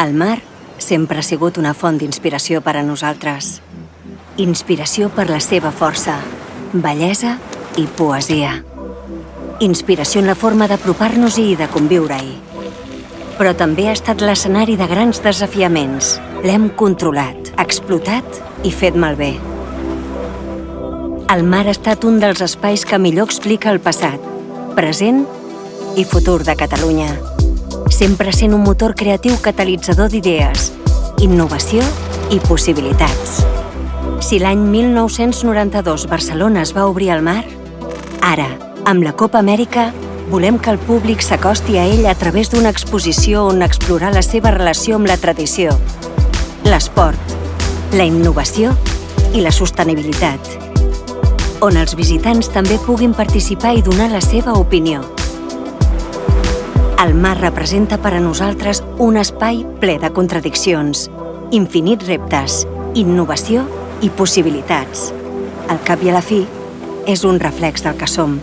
El mar sempre ha sigut una font d'inspiració per a nosaltres. Inspiració per la seva força, bellesa i poesia. Inspiració en la forma d'apropar-nos-hi i de conviure-hi. Però també ha estat l'escenari de grans desafiaments. L'hem controlat, explotat i fet malbé. El mar ha estat un dels espais que millor explica el passat, present i futur de Catalunya. Sempre sent un motor creatiu catalitzador d'idees, innovació i possibilitats. Si l'any 1992 Barcelona es va obrir al mar, ara, amb la Copa Amèrica, volem que el públic s'acosti a ell a través d'una exposició on explorar la seva relació amb la tradició, l'esport, la innovació i la sostenibilitat, on els visitants també puguin participar i donar la seva opinió. El mar representa per a nosaltres un espai ple de contradiccions, infinits reptes, innovació i possibilitats. Al cap i a la fi, és un reflex del que som.